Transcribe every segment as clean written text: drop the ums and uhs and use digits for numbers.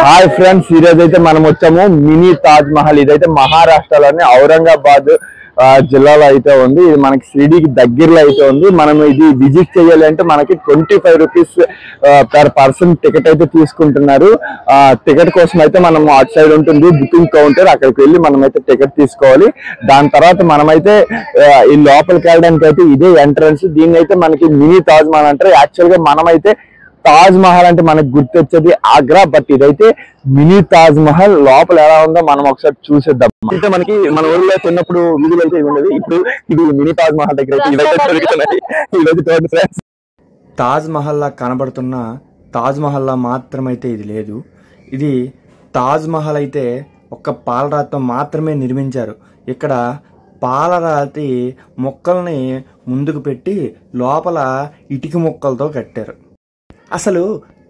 Hi friends, ఈ రోజు అయితే మనం వచ్చాము మినీ తాజ్ మహల్. ఇదైతే మహారాష్ట్రలోని ఔరంగాబాద్ జిల్లాలో అయితే ఉంది. ఇది మనకి షిరిడీకి దగ్గరలో అయితే ఉంది. మనం ఇది విజిట్ చేయాలి అంటే మనకి 25 రూపీస్ పర్ పర్సన్ టికెట్ అయితే తీసుకుంటున్నారు. టికెట్ కోసం అయితే మనం అటు సైడ్ ఉంటుంది బుకింగ్ కౌంటర్, అక్కడికి వెళ్ళి మనం అయితే టికెట్ తీసుకోవాలి. దాని తర్వాత మనమైతే ఈ లోపలికి వెళ్ళడానికి అయితే ఇదే ఎంట్రన్స్. దీన్ని అయితే మనకి మినీ తాజ్ మహల్ అంటారు. యాక్చువల్ గా మనమైతే తాజ్ మహల్ అంటే మనకు గుర్తొచ్చేది ఆగ్రా, బట్ ఇదైతే మినీ తాజ్ మహల్. లోపల ఎలా ఉందో మనం ఒకసారి చూసేద్దాం. అంటే మనకి మన ఊళ్ళో చిన్నప్పుడు వీధులు అయితే ఉండేది, ఇప్పుడు ఇది మినీ తాజ్ మహల్ దగ్గర అయితే తాజ్ మహల్ లా కనబడుతున్న తాజ్ మహల్ లా మాత్రమైతే ఇది లేదు. ఇది తాజ్ మహల్ అయితే ఒక్క పాలరాతితో మాత్రమే నిర్మించారు. ఇక్కడ పాలరాతి మొక్కల్ని ముందుకు పెట్టి లోపల ఇటుక మొక్కలతో కట్టారు. అసలు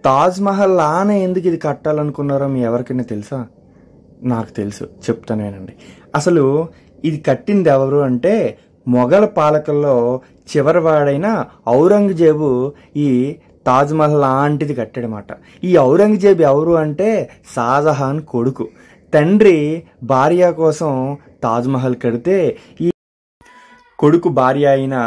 తాజ్ మహల్ లానే ఎందుకు ఇది కట్టాలనుకున్నారో మీ ఎవరికైనా తెలుసా? నాకు తెలుసు, చెప్తానేనండి. అసలు ఇది కట్టింది ఎవరు అంటే మొఘల్ పాలకుల్లో చివరివాడైన ఔరంగజేబు ఈ తాజ్ మహల్ లాంటిది కట్టాడనమాట. ఈ ఔరంగజేబు ఎవరు అంటే షాజహాన్ కొడుకు. తండ్రి భార్య కోసం తాజ్ మహల్ కడితే ఈ కొడుకు భార్య అయిన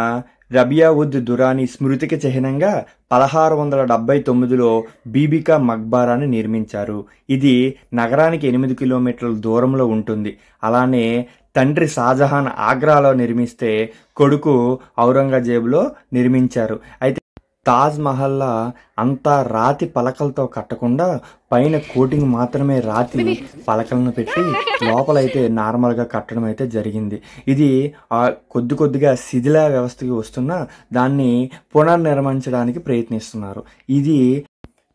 రబియా ఉద్ దురానీ స్మృతికి చిహ్నంగా 1679లో బీబికా మక్బారాని నిర్మించారు. ఇది నగరానికి 8 కిలోమీటర్ల దూరంలో ఉంటుంది. అలానే తండ్రి షాజహాన్ ఆగ్రాలో నిర్మిస్తే కొడుకు ఔరంగజేబులో నిర్మించారు. అయితే తాజ్ మహల్లా అంతా రాతి పలకలతో కట్టకుండా పైన కోటింగ్ మాత్రమే రాతి పలకలను పెట్టి లోపలైతే నార్మల్గా కట్టడం అయితే జరిగింది. ఇది కొద్దిగా శిథిల వ్యవస్థకి వస్తున్నా దాన్ని పునర్నిర్మించడానికి ప్రయత్నిస్తున్నారు. ఇది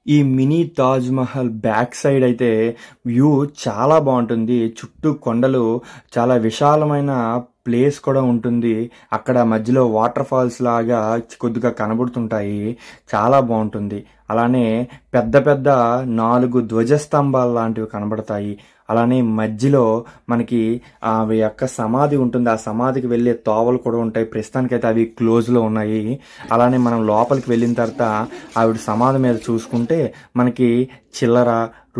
ఈ mini Taj Mahal back side అయితే వ్యూ చాలా బాగుంటుంది. చుట్టూ కొండలు, చాలా విశాలమైన ప్లేస్ కూడా ఉంటుంది. అక్కడ మధ్యలో వాటర్ ఫాల్స్ లాగా కొద్దిగా కనబడుతుంటాయి, చాలా బాగుంటుంది. అలానే పెద్ద పెద్ద 4 ధ్వజస్తంభాలు లాంటివి కనబడతాయి. అలానే మధ్యలో మనకి అవి యొక్క సమాధి ఉంటుంది. ఆ సమాధికి వెళ్ళే తోవలు కూడా ఉంటాయి. ప్రస్తుతానికైతే అవి క్లోజ్లో ఉన్నాయి. అలానే మనం లోపలికి వెళ్ళిన తర్వాత ఆవిడ సమాధి మీద చూసుకుంటే మనకి చిల్లర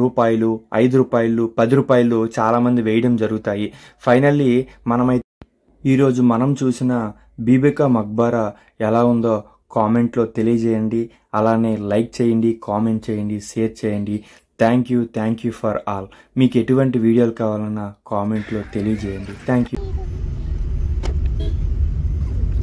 రూపాయలు, 5 రూపాయలు, 10 రూపాయలు చాలా మంది వేయడం జరుగుతాయి. ఫైనల్లీ మనమైతే ఈరోజు మనం చూసిన బీబికా మక్బారా ఎలా ఉందో కామెంట్లో తెలియజేయండి. అలానే లైక్ చేయండి, కామెంట్ చేయండి, షేర్ చేయండి. Thank you for all. మీకు ఎటువంటి వీడియోలు కావాలన్నా కామెంట్లో తెలియజేయండి. Thank you.